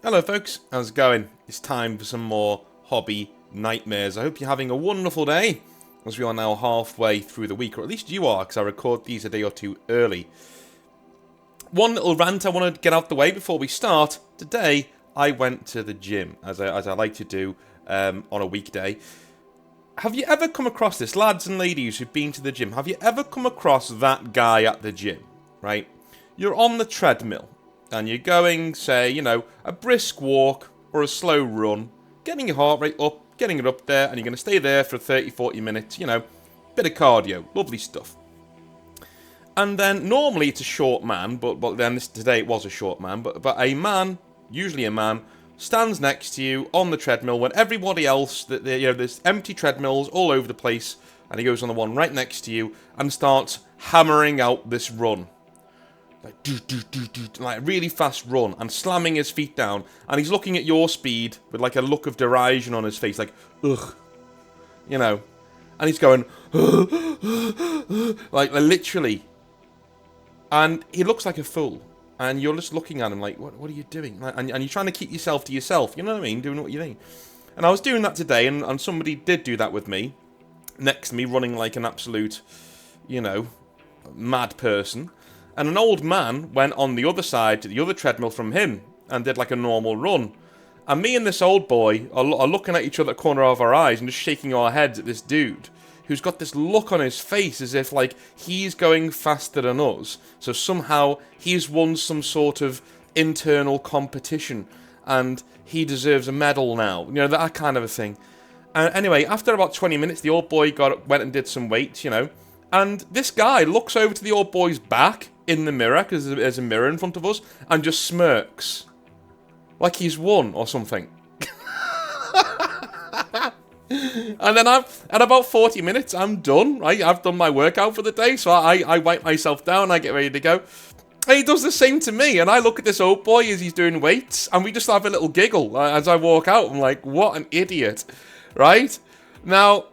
Hello folks, how's it going? It's time for some more hobby nightmares. I hope you're having a wonderful day, as we are now halfway through the week, or at least you are, because I record these a day or two early. One little rant I want to get out the way before we start. Today, I went to the gym, as I like to do on a weekday. Have you ever come across this, lads and ladies who've been to the gym? Have you ever come across that guy at the gym, right? You're on the treadmill. And you're going, say, a brisk walk or a slow run, getting your heart rate up, getting it up there, and you're going to stay there for 30, 40 minutes, bit of cardio, lovely stuff. And then, normally it's a short man, but then today it was a short man, but a man, usually a man, stands next to you on the treadmill when everybody else, there's empty treadmills all over the place, and he goes on the one right next to you and starts hammering out this run. Like a really fast run and slamming his feet down, and he's looking at your speed with like a look of derision on his face, like ugh, and he's going like literally, and he looks like a fool, and you're just looking at him like, what are you doing? And you're trying to keep yourself to yourself, you know what I mean, doing what you think. And I was doing that today, and somebody did do that with me, next to me, running like an absolute, mad person. And an old man went on the other side to the other treadmill from him and did like a normal run. And me and this old boy are looking at each other at the corner of our eyes and just shaking our heads at this dude who's got this look on his face as if like he's going faster than us. So somehow he's won some sort of internal competition and he deserves a medal now. That kind of a thing. And anyway, after about 20 minutes, the old boy went and did some weights, and this guy looks over to the old boy's back in the mirror, because there's a mirror in front of us, and just smirks. Like he's won or something. And then at about 40 minutes, I'm done, right? I've done my workout for the day, so I wipe myself down, I get ready to go. And he does the same to me, and I look at this old boy as he's doing weights, and we just have a little giggle as I walk out. I'm like, what an idiot, right? Now,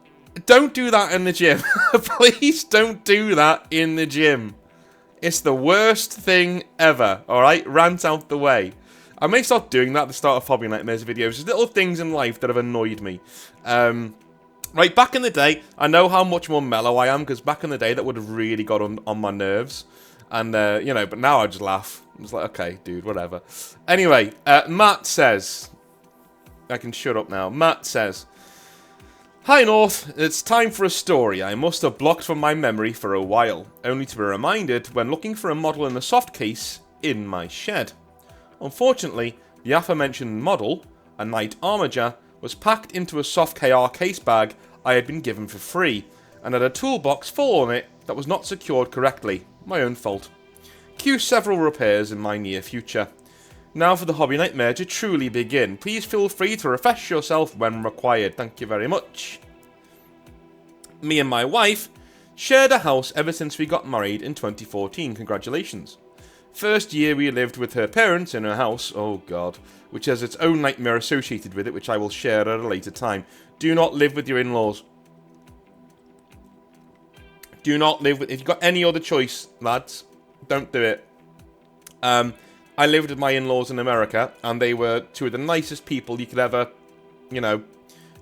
don't do that in the gym. Please don't do that in the gym. It's the worst thing ever, alright? Rant out the way. I may start doing that at the start of Hobby Nightmares videos. There's little things in life that have annoyed me. Right, back in the day, I know how much more mellow I am, because back in the day that would have really got on my nerves. And, but now I just laugh. I'm just like, okay, dude, whatever. Anyway, Matt says... I can shut up now. Matt says... Hi North, it's time for a story I must have blocked from my memory for a while, only to be reminded when looking for a model in a soft case in my shed. Unfortunately, the aforementioned model, a Knight Armiger, was packed into a soft KR case bag I had been given for free, and had a toolbox full on it that was not secured correctly. My own fault. Cue several repairs in my near future. Now for the hobby nightmare to truly begin. Please feel free to refresh yourself when required. Thank you very much. Me and my wife shared a house ever since we got married in 2014. Congratulations. First year we lived with her parents in her house. Oh god. Which has its own nightmare associated with it, which I will share at a later time. Do not live with your in-laws. Do not live with... If you've got any other choice, lads, don't do it. I lived with my in-laws in America, and they were two of the nicest people you could ever,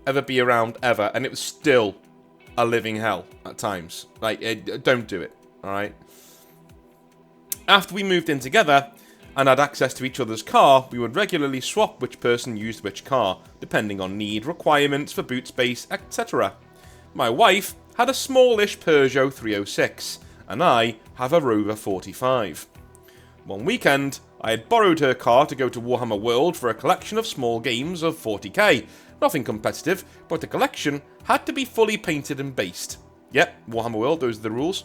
ever be around, ever. And it was still a living hell at times. Like, don't do it, alright? After we moved in together, and had access to each other's car, we would regularly swap which person used which car, depending on need, requirements for boot space, etc. My wife had a smallish Peugeot 306, and I have a Rover 45. One weekend, I had borrowed her car to go to Warhammer World for a collection of small games of 40k. Nothing competitive, but the collection had to be fully painted and based. Yep, Warhammer World, those are the rules.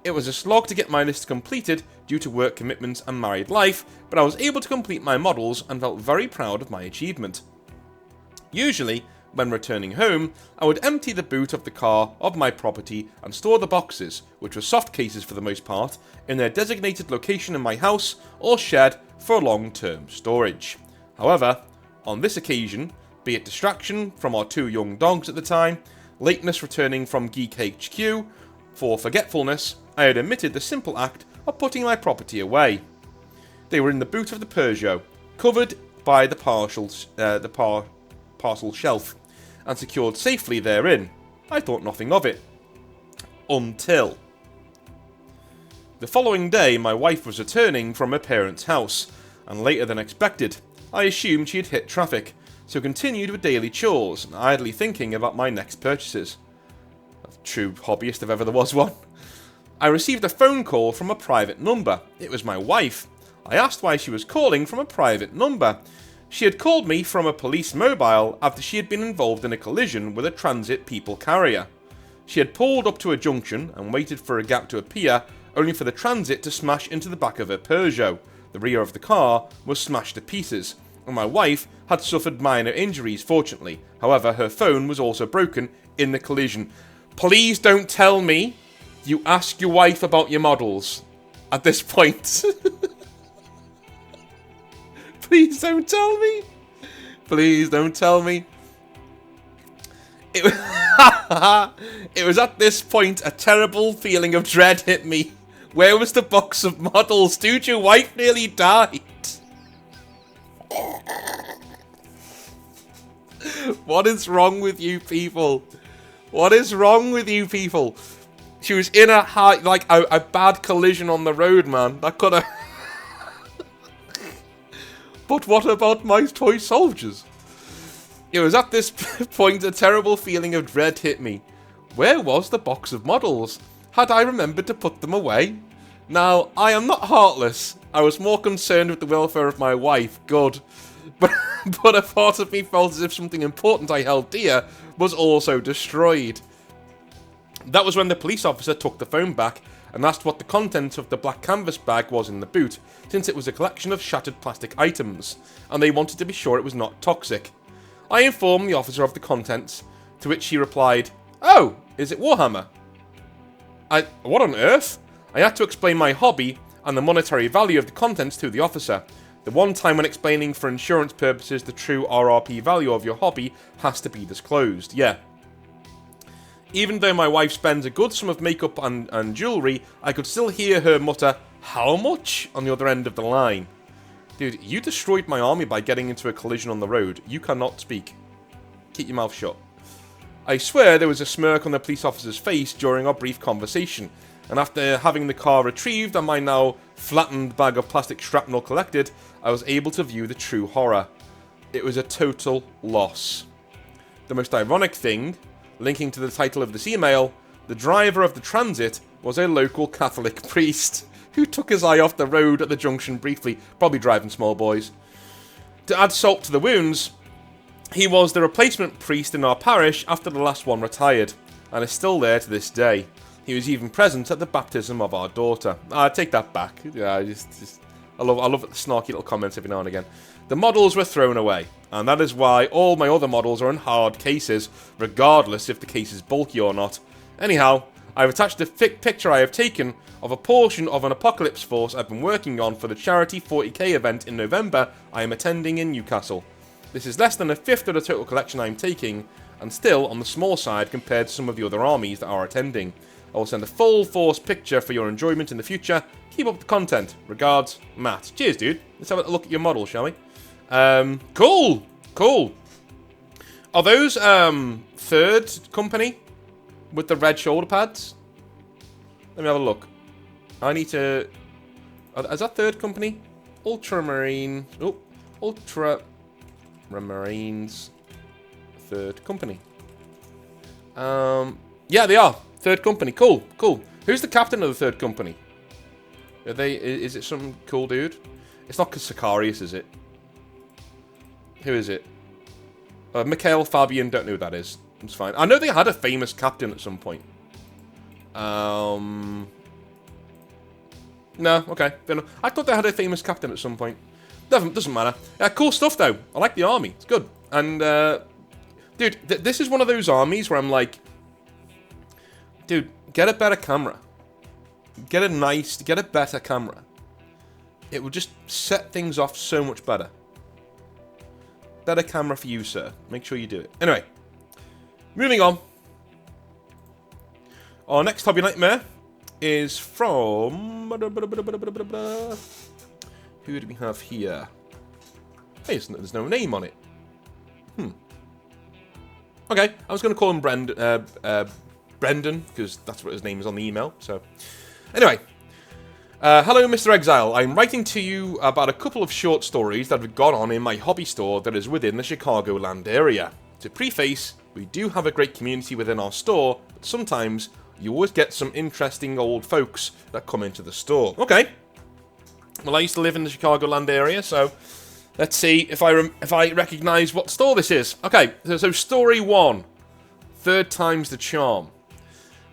It was a slog to get my list completed due to work commitments and married life, but I was able to complete my models and felt very proud of my achievement. Usually, when returning home, I would empty the boot of the car of my property and store the boxes, which were soft cases for the most part, in their designated location in my house or shed for long-term storage. However, on this occasion, be it distraction from our two young dogs at the time, lateness returning from Geek HQ, for forgetfulness, I had omitted the simple act of putting my property away. They were in the boot of the Peugeot, covered by the parcel shelf and secured safely therein. I thought nothing of it. Until the following day, my wife was returning from her parents' house, and later than expected. I assumed she had hit traffic, so continued with daily chores, and idly thinking about my next purchases. A true hobbyist if ever there was one. I received a phone call from a private number. It was my wife. I asked why she was calling from a private number. She had called me from a police mobile after she had been involved in a collision with a transit people carrier. She had pulled up to a junction and waited for a gap to appear, only for the transit to smash into the back of her Peugeot. The rear of the car was smashed to pieces, and my wife had suffered minor injuries, fortunately. However, her phone was also broken in the collision. Please don't tell me you ask your wife about your models at this point. Please don't tell me. Please don't tell me. It was at this point a terrible feeling of dread hit me. Where was the box of models? Dude, your wife nearly died. What is wrong with you people? What is wrong with you people? She was in a bad collision on the road, man. That could have... But what about my toy soldiers? It was at this point a terrible feeling of dread hit me. Where was the box of models? Had I remembered to put them away? Now, I am not heartless. I was more concerned with the welfare of my wife, good. But a part of me felt as if something important I held dear was also destroyed. That was when the police officer took the phone back and asked what the contents of the black canvas bag was in the boot, since it was a collection of shattered plastic items, and they wanted to be sure it was not toxic. I informed the officer of the contents, to which he replied, "Oh, is it Warhammer?" What on earth? I had to explain my hobby and the monetary value of the contents to the officer. The one time when explaining for insurance purposes the true RRP value of your hobby has to be disclosed, yeah. Even though my wife spends a good sum of makeup and jewellery, I could still hear her mutter, "How much?" on the other end of the line. Dude, you destroyed my army by getting into a collision on the road. You cannot speak. Keep your mouth shut. I swear there was a smirk on the police officer's face during our brief conversation, and after having the car retrieved and my now flattened bag of plastic shrapnel collected, I was able to view the true horror. It was a total loss. The most ironic thing, linking to the title of this email, the driver of the transit was a local Catholic priest who took his eye off the road at the junction briefly, probably driving small boys. To add salt to the wounds, he was the replacement priest in our parish after the last one retired, and is still there to this day. He was even present at the baptism of our daughter. I take that back. Yeah, I love the snarky little comments every now and again. The models were thrown away, and that is why all my other models are in hard cases, regardless if the case is bulky or not. Anyhow, I've attached a picture I have taken of a portion of an apocalypse force I've been working on for the charity 40k event in November I am attending in Newcastle. This is less than a fifth of the total collection I am taking, and still on the small side compared to some of the other armies that are attending. I will send a full force picture for your enjoyment in the future. Keep up the content. Regards, Matt. Cheers, dude. Let's have a look at your model, shall we? Cool. Are those, third company with the red shoulder pads? Let me have a look. I need to... Is that third company? Ultramarine... Oh, Ultramarines... Third company. Yeah, they are. Third company. Cool. Who's the captain of the third company? Are they... Is it some cool dude? It's not Sicarius, is it? Who is it? Mikhail Fabian, don't know who that is. It's fine. I know they had a famous captain at some point. No, okay. I thought they had a famous captain at some point. Doesn't matter. Cool stuff, though. I like the army. It's good. And, dude, this is one of those armies where I'm like, dude, get a better camera. Get a better camera. It will just set things off so much better. Better camera for you, sir. Make sure you do it. Anyway, moving on. Our next hobby nightmare is from... Who do we have here? Hey, there's no name on it. Okay, I was going to call him Brendan, because that's what his name is on the email. So, anyway. Hello, Mr. Exile. I'm writing to you about a couple of short stories that have gone on in my hobby store that is within the Chicagoland area. To preface, we do have a great community within our store, but sometimes you always get some interesting old folks that come into the store. Okay. Well, I used to live in the Chicagoland area, so let's see if I recognize what store this is. Okay, so story 1. Third time's the charm.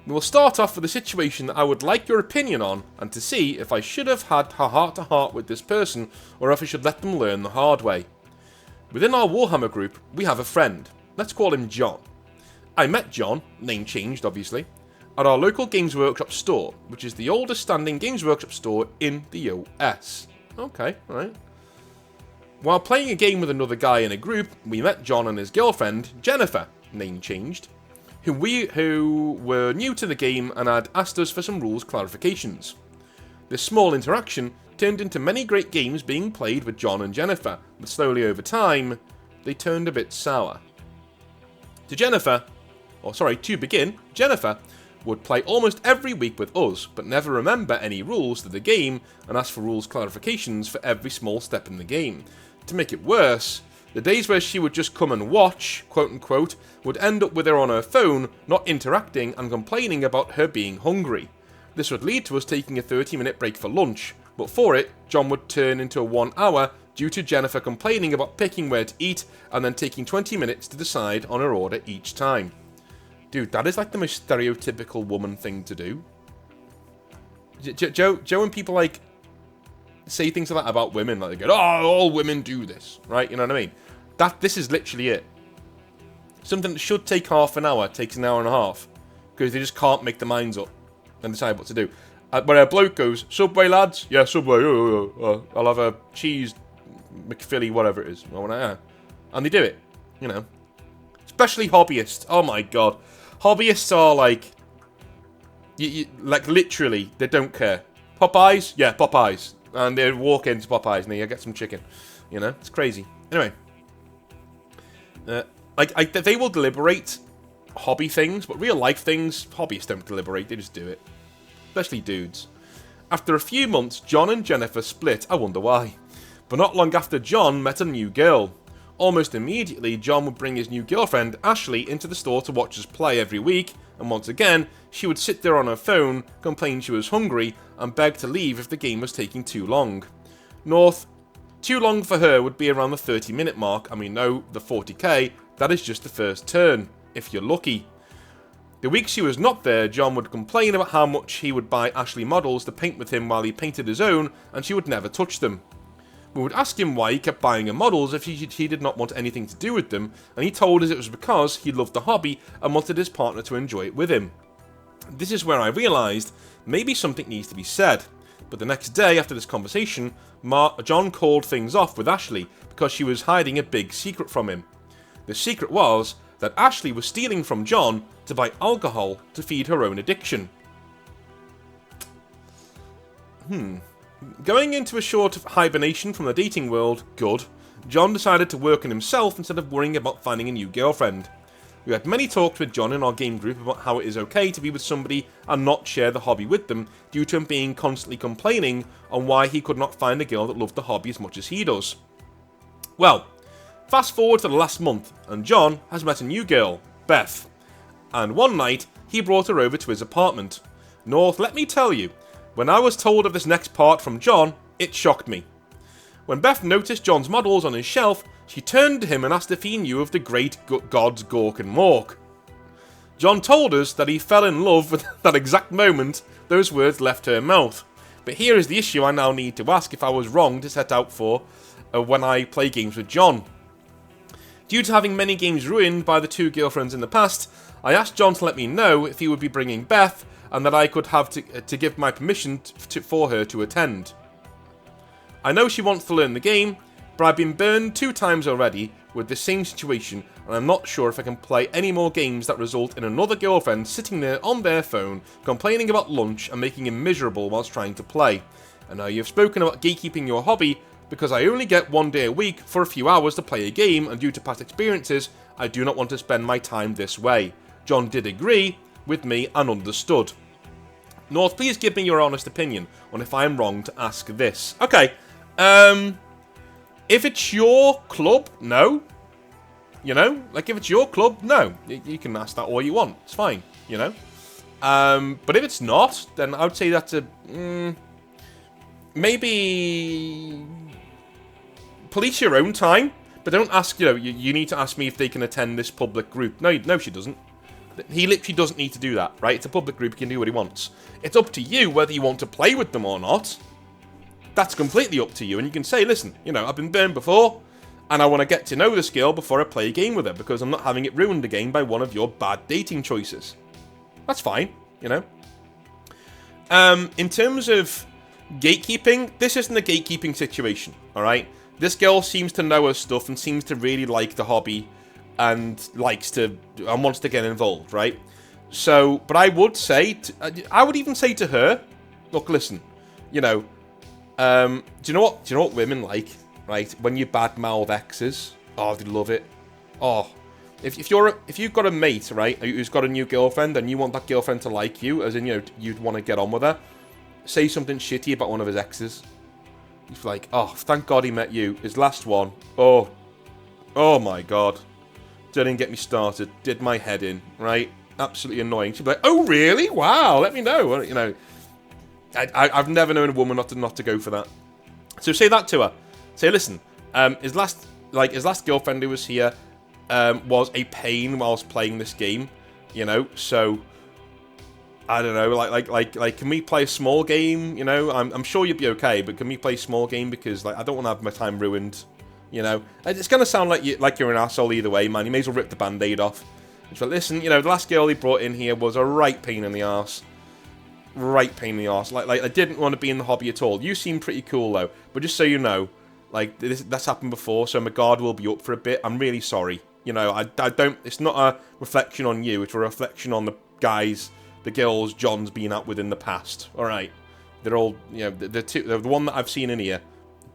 We will start off with a situation that I would like your opinion on, and to see if I should have had a heart-to-heart with this person, or if I should let them learn the hard way. Within our Warhammer group, we have a friend. Let's call him John. I met John, name changed obviously, at our local Games Workshop store, which is the oldest standing Games Workshop store in the US. Okay, alright. While playing a game with another guy in a group, we met John and his girlfriend, Jennifer, name changed, who were new to the game and had asked us for some rules clarifications. This small interaction turned into many great games being played with John and Jennifer, but slowly over time, they turned a bit sour. To begin, Jennifer would play almost every week with us, but never remember any rules to the game and ask for rules clarifications for every small step in the game. To make it worse, the days where she would just come and watch, quote unquote, would end up with her on her phone, not interacting and complaining about her being hungry. This would lead to us taking a 30-minute break for lunch, but for it, John would turn into a 1 hour due to Jennifer complaining about picking where to eat and then taking 20 minutes to decide on her order each time. Dude, that is like the most stereotypical woman thing to do. Joe, when people like say things like that about women, like they go, "Oh, all women do this," right? You know what I mean? This is literally it. Something that should take half an hour takes an hour and a half because they just can't make their minds up and decide what to do. When a bloke goes, "Subway, lads," yeah, Subway. I'll have a cheese McPhilly, whatever it is, and they do it. You know, especially hobbyists. Oh my god, hobbyists are like, like literally, they don't care. Popeyes, yeah, Popeyes. And they walk into Popeyes and they get some chicken. You know, it's crazy. Anyway, they will deliberate hobby things, but real life things, hobbyists don't deliberate, they just do it. Especially dudes. After a few months, John and Jennifer split. I wonder why. But not long after, John met a new girl. Almost immediately, John would bring his new girlfriend, Ashley, into the store to watch us play every week, and once again, she would sit there on her phone, complain she was hungry, and beg to leave if the game was taking too long. Too long for her would be around the 30-minute mark, and we know the 40k, that is just the first turn, if you're lucky. The week she was not there, John would complain about how much he would buy Ashley models to paint with him while he painted his own, and she would never touch them. We would ask him why he kept buying her models if he did not want anything to do with them, and he told us it was because he loved the hobby and wanted his partner to enjoy it with him. This is where I realised maybe something needs to be said, but the next day after this conversation, John called things off with Ashley because she was hiding a big secret from him. The secret was that Ashley was stealing from John to buy alcohol to feed her own addiction. Going into a short hibernation from the dating world, good, John decided to work on himself instead of worrying about finding a new girlfriend. We had many talks with John in our game group about how it is okay to be with somebody and not share the hobby with them due to him being constantly complaining on why he could not find a girl that loved the hobby as much as he does. Well, fast forward to the last month, and John has met a new girl, Beth, and one night he brought her over to his apartment. North, let me tell you, when I was told of this next part from John, it shocked me. When Beth noticed John's models on his shelf, she turned to him and asked if he knew of the great gods Gork and Mork. John told us that he fell in love with that exact moment those words left her mouth. But here is the issue I now need to ask if I was wrong to set out for when I play games with John. Due to having many games ruined by the two girlfriends in the past, I asked John to let me know if he would be bringing Beth and that I could have to give my permission for her to attend. I know she wants to learn the game, but I've been burned 2 times already with the same situation, and I'm not sure if I can play any more games that result in another girlfriend sitting there on their phone, complaining about lunch and making him miserable whilst trying to play. I know you've spoken about gatekeeping your hobby, Because I only get 1 day a week for a few hours to play a game, and due to past experiences, I do not want to spend my time this way. John did agree with me and understood. North, please give me your honest opinion on if I am wrong to ask this. Okay, if it's your club, no. You know, like if it's your club, no. You can ask that all you want. It's fine, you know. But if it's not, then I would say that's a maybe police your own time, but don't ask. You know, you need to ask me if they can attend this public group. No, she doesn't. He literally doesn't need to do that, right? It's a public group. He can do what he wants. It's up to you whether you want to play with them or not. That's completely up to you, and you can say, listen, you know, I've been burned before, and I want to get to know this girl before I play a game with her, because I'm not having it ruined again by one of your bad dating choices. That's fine, you know. In terms of gatekeeping, this isn't a gatekeeping situation, alright? This girl seems to know her stuff and seems to really like the hobby and wants to get involved, right? So, but I would say, I would even say to her, look, listen, you know, do you know what women like, right? When you badmouth exes, oh, they love it. Oh, if you've got a mate, right, who's got a new girlfriend and you want that girlfriend to like you, as in, you know, you'd want to get on with her, say something shitty about one of his exes. He's like, oh, thank God he met you. His last one, oh my God. Didn't get me started. Did my head in, right? Absolutely annoying. She'd be like, oh, really? Wow, let me know. You know, I've never known a woman not to go for that. So say that to her. Say, listen, his last girlfriend who was here was a pain whilst playing this game, you know. So I don't know, like, can we play a small game? You know, I'm sure you'd be okay, but can we play a small game, because like I don't want to have my time ruined. You know, it's gonna sound like you're an asshole either way, man. You may as well rip the band-aid off. It's like, listen, you know, the last girl he brought in here was a right pain in the arse. Right pain in the arse. Like I didn't want to be in the hobby at all. You seem pretty cool though, but just so you know, like that's happened before, so my guard will be up for a bit. I'm really sorry. You know, I don't. It's not a reflection on you. It's a reflection on the guys, the girls John's been out with in the past. All right, they're all, you know, the one that I've seen in here,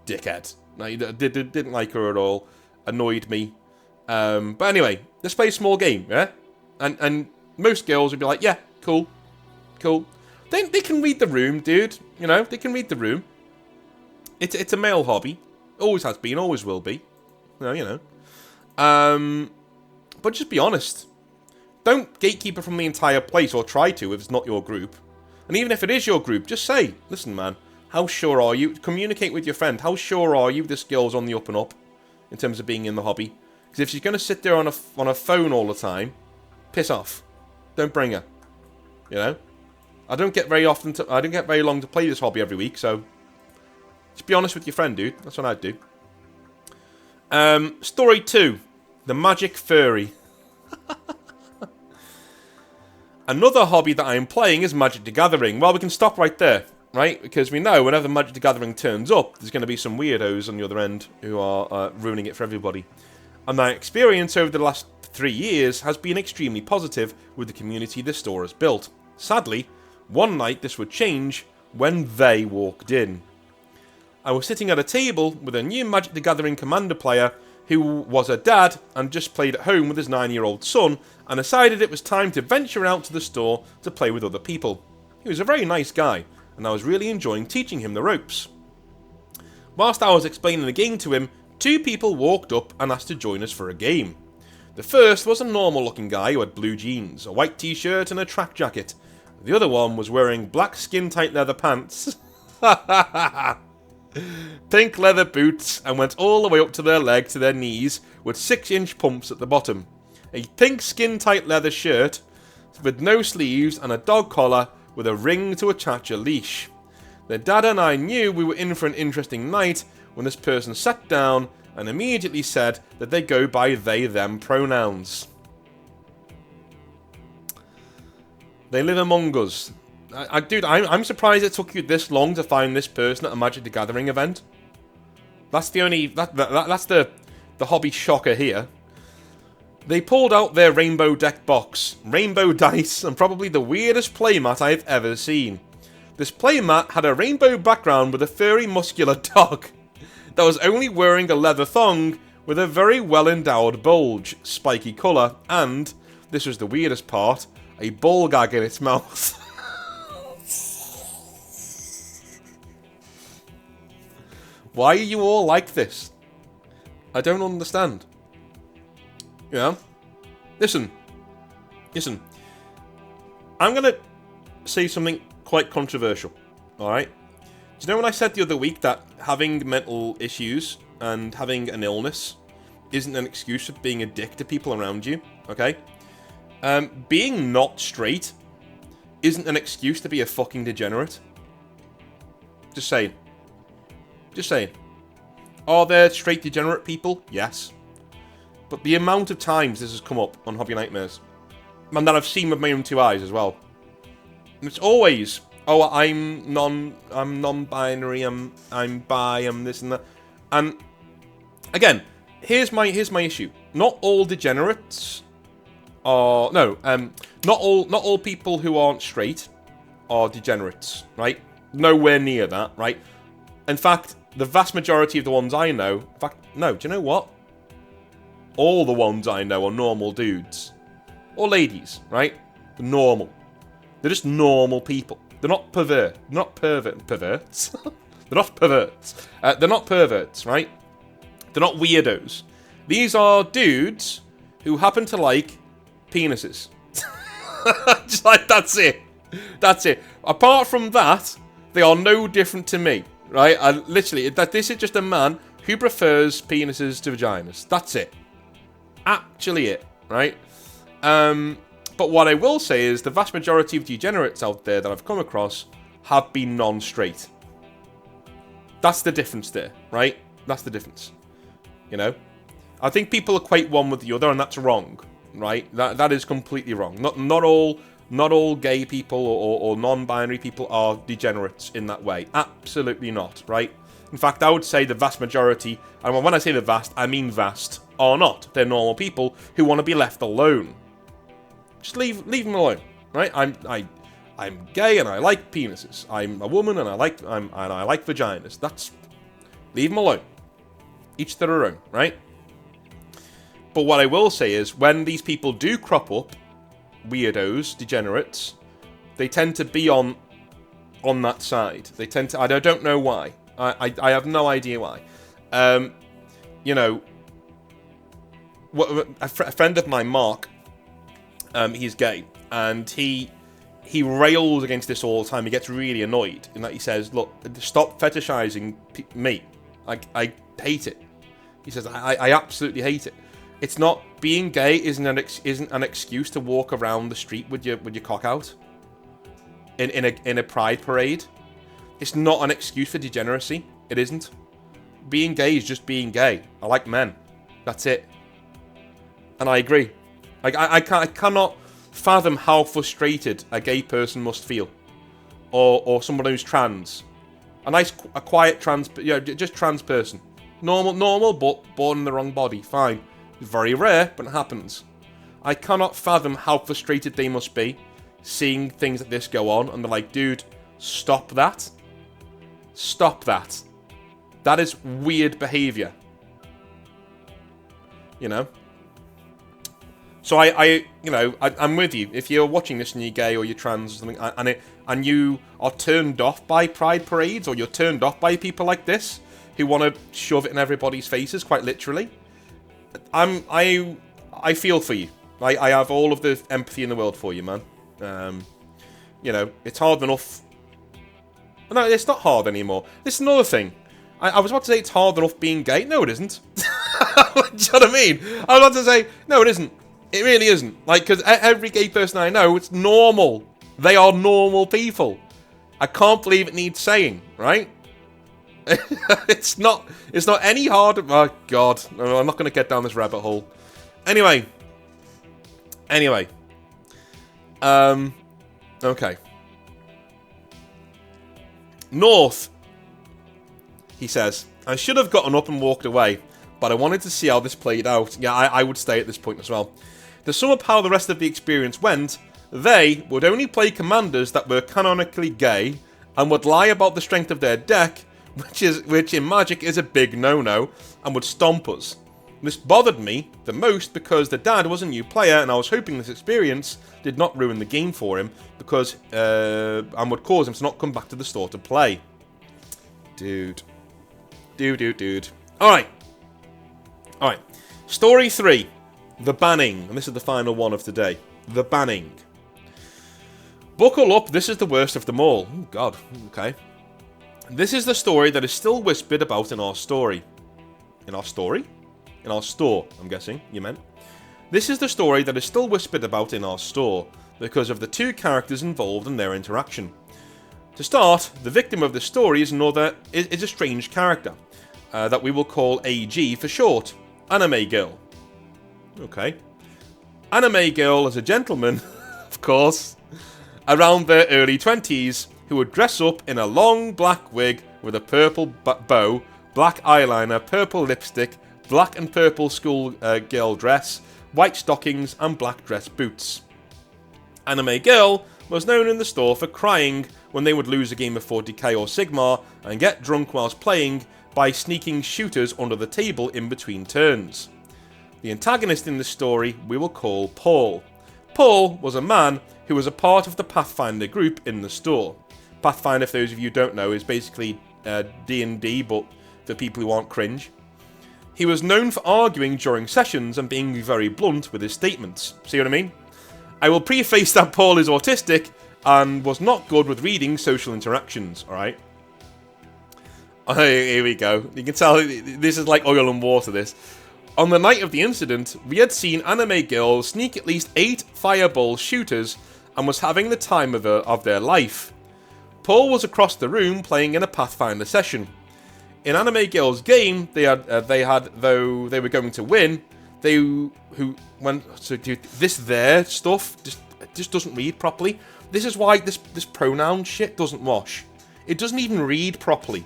dickhead. No, didn't like her at all. Annoyed me. But anyway, let's play a small game, yeah? And most girls would be like, yeah, cool. They can read the room, dude. You know, they can read the room. It's a male hobby. Always has been, always will be. You know. But just be honest. Don't gatekeep it from the entire place, or try to if it's not your group. And even if it is your group, just say, listen, man, how sure are you? Communicate with your friend. How sure are you this girl's on the up and up in terms of being in the hobby? Because if she's going to sit there on a phone all the time, piss off. Don't bring her. You know? I don't get very long to play this hobby every week, so just be honest with your friend, dude. That's what I'd do. Story 2. The Magic Furry. Another hobby that I am playing is Magic the Gathering. Well, we can stop right there. Right? Because we know whenever Magic the Gathering turns up, there's going to be some weirdos on the other end who are ruining it for everybody. And my experience over the last 3 years has been extremely positive with the community the store has built. Sadly, one night this would change when they walked in. I was sitting at a table with a new Magic the Gathering Commander player who was a dad and just played at home with his 9-year-old son, and decided it was time to venture out to the store to play with other people. He was a very nice guy, and I was really enjoying teaching him the ropes. Whilst I was explaining the game to him, 2 people walked up and asked to join us for a game. The first was a normal looking guy who had blue jeans, a white t-shirt and a track jacket. The other one was wearing black skin-tight leather pants, pink leather boots, and went all the way up to their leg to their knees with 6-inch pumps at the bottom. A pink skin-tight leather shirt with no sleeves and a dog collar with a ring to attach a leash. The dad and I knew we were in for an interesting night when this person sat down and immediately said that they go by they/them pronouns. They live among us. Dude, I'm surprised it took you this long to find this person at a Magic the Gathering event. That's the only... That's the hobby shocker here. They pulled out their rainbow deck box, rainbow dice, and probably the weirdest playmat I've ever seen. This playmat had a rainbow background with a furry muscular dog. that was only wearing a leather thong with a very well-endowed bulge, spiky colour, and, this was the weirdest part, a ball gag in its mouth. Why are you all like this? I don't understand. You know? Listen. I'm going to say something quite controversial. Alright? Do you know when I said the other week that having mental issues and having an illness isn't an excuse for being a dick to people around you? Okay? Being not straight isn't an excuse to be a fucking degenerate. Just saying. Just saying. Are there straight degenerate people? Yes. But the amount of times this has come up on Hobby Nightmares, and that I've seen with my own two eyes as well. And it's always, oh, I'm non-binary, I'm bi, I'm this and that. And again, here's my issue. Not all degenerates are not all people who aren't straight are degenerates, right? Nowhere near that, right? In fact, the vast majority of the ones I know, in fact, no, do you know what? All the ones I know are normal dudes. Or ladies, right? They're normal. They're just normal people. They're not perverts. They're not perverts. They're not perverts. They're not perverts, right? They're not weirdos. These are dudes who happen to like penises. Just like, that's it. That's it. Apart from that, they are no different to me, right? This is just a man who prefers penises to vaginas. That's it. Actually it, right? But what I will say is the vast majority of degenerates out there that I've come across have been non-straight. That's the difference there, right? That's the difference. You know? I think people equate one with the other, and that's wrong, right? That is completely wrong. Not all gay people or non-binary people are degenerates in that way. Absolutely not, right? In fact, I would say the vast majority, and when I say the vast, I mean vast, are not. They're normal people who want to be left alone. Just leave them alone, right? I'm gay and I like penises. I'm a woman and I like vaginas. Leave them alone. Each their own, right? But what I will say is, when these people do crop up, weirdos, degenerates, they tend to be on that side. They tend to. I don't know why. I have no idea why. You know, a friend of mine, Mark, he's gay, and he rails against this all the time. He gets really annoyed in that he says, "Look, stop fetishizing me. I hate it." He says, "I absolutely hate it. It's not being gay isn't an excuse to walk around the street with your cock out in a pride parade. It's not an excuse for degeneracy. It isn't. Being gay is just being gay. I like men. That's it." And I agree. Like I cannot fathom how frustrated a gay person must feel, or someone who's trans, a quiet trans, just trans person, normal, but born in the wrong body. Fine, it's very rare, but it happens. I cannot fathom how frustrated they must be seeing things like this go on, and they're like, dude, stop that. Stop that. That is weird behaviour. You know? So I'm with you. If you're watching this and you're gay or you're trans or something, and you are turned off by pride parades, or you're turned off by people like this who want to shove it in everybody's faces, quite literally, I feel for you. I have all of the empathy in the world for you, man. You know, it's hard enough. No, it's not hard anymore. This is another thing. I was about to say it's hard enough being gay. No, it isn't. Do you know what I mean? I was about to say, no, it isn't. It really isn't. Like, because every gay person I know, it's normal. They are normal people. I can't believe it needs saying, right? It's not any harder. Oh, God. No, I'm not going to get down this rabbit hole. Anyway. Okay. North. He says, I should have gotten up and walked away, but I wanted to see how this played out. Yeah, I would stay at this point as well. To sum up how the rest of the experience went, they would only play commanders that were canonically gay and would lie about the strength of their deck which in Magic is a big no-no and would stomp us. This bothered me the most because the dad was a new player and I was hoping this experience did not ruin the game for him because and would cause him to not come back to the store to play. Dude. Alright. Story 3. The Banning. And this is the final one of today. The Banning. Buckle up, this is the worst of them all. Oh, God. Okay. This is the story that is still whispered about in our story. In our story? In our store, I'm guessing, you meant. This is the story that is still whispered about in our store, because of the two characters involved in their interaction. To start, the victim of the story is a strange character, that we will call AG for short. Anime Girl. Okay. Anime Girl is a gentleman, of course, around their early 20s, who would dress up in a long black wig with a purple bow, black eyeliner, purple lipstick, black and purple school girl dress, white stockings, and black dress boots. Anime Girl was known in the store for crying when they would lose a game of 40k or Sigmar and get drunk whilst playing by sneaking shooters under the table in between turns. The antagonist in the story we will call Paul. Paul was a man who was a part of the Pathfinder group in the store. Pathfinder, for those of you who don't know, is basically D&D, but for people who aren't cringe. He was known for arguing during sessions and being very blunt with his statements. See what I mean? I will preface that Paul is autistic and was not good with reading social interactions, alright? Here we go. You can tell this is like oil and water, this. On the night of the incident, we had seen Anime Girl sneak at least 8 fireball shooters and was having the time of their life. Paul was across the room playing in a Pathfinder session. In Anime Girl's game, they had though they were going to win, this there stuff just doesn't read properly. This is why this pronoun shit doesn't wash. It doesn't even read properly.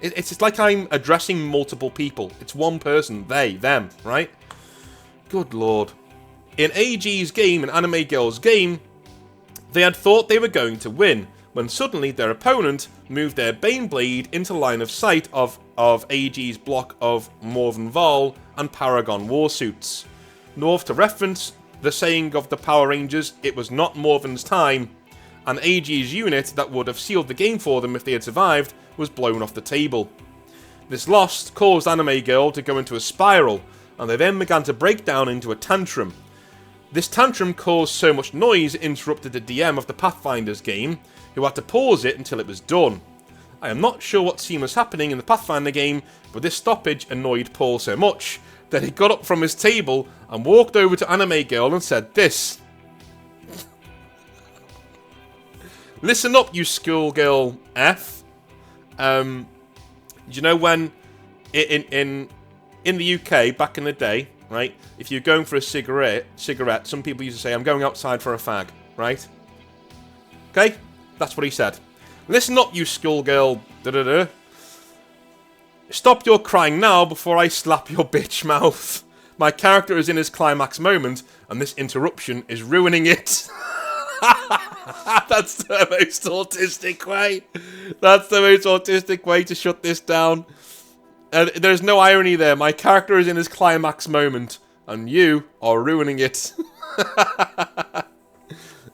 It's just like I'm addressing multiple people. It's one person, they, them, right? Good lord. In AG's game and Anime Girl's game, they had thought they were going to win, when suddenly their opponent moved their Baneblade into line of sight of AG's block of Morven Val and Paragon warsuits. North to reference the saying of the Power Rangers, it was not Morven's time, and AG's unit that would have sealed the game for them if they had survived was blown off the table. This loss caused Anime Girl to go into a spiral, and they then began to break down into a tantrum. This tantrum caused so much noise it interrupted the DM of the Pathfinder's game, who had to pause it until it was done. I am not sure what scene was happening in the Pathfinder game, but this stoppage annoyed Paul so much that he got up from his table and walked over to Anime Girl and said this. Listen up, you schoolgirl F. Do you know when in the UK back in the day, right? If you're going for a cigarette, some people used to say, "I'm going outside for a fag," right? Okay, that's what he said. Listen up, you schoolgirl. Da-da-da. Stop your crying now before I slap your bitch mouth. My character is in his climax moment, and this interruption is ruining it. That's the most autistic way. That's the most autistic way to shut this down. There's no irony there. My character is in his climax moment, and you are ruining it.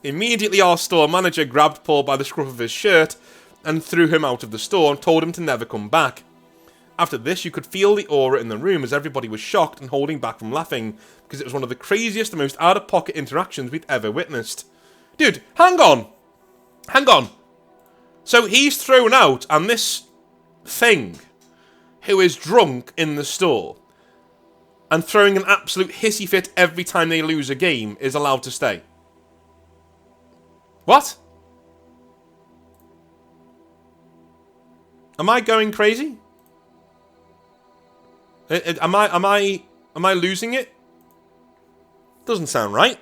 Immediately, our store manager grabbed Paul by the scruff of his shirt and threw him out of the store and told him to never come back. After this, you could feel the aura in the room as everybody was shocked and holding back from laughing, because it was one of the craziest and most out-of-pocket interactions we'd ever witnessed. Dude, hang on. Hang on. So he's thrown out, and this thing, who is drunk in the store, and throwing an absolute hissy fit every time they lose a game, is allowed to stay. What? Am I going crazy? Am I losing it? Doesn't sound right.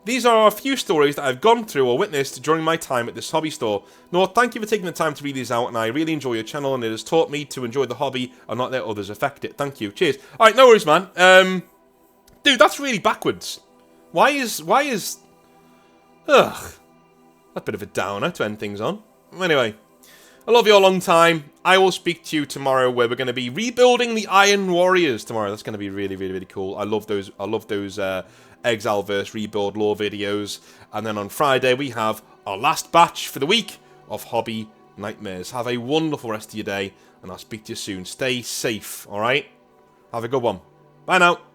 These are a few stories that I've gone through or witnessed during my time at this hobby store. Noah, thank you for taking the time to read these out, and I really enjoy your channel, and it has taught me to enjoy the hobby and not let others affect it. Thank you. Cheers. Alright, no worries, man. Dude, that's really backwards. Why is... Ugh. A bit of a downer to end things on. Anyway. I love you a long time. I will speak to you tomorrow, where we're going to be rebuilding the Iron Warriors tomorrow. That's going to be really, really, really cool. I love those Exalverse rebuild lore videos. And then on Friday, we have our last batch for the week of Hobby Nightmares. Have a wonderful rest of your day, and I'll speak to you soon. Stay safe, alright? Have a good one. Bye now.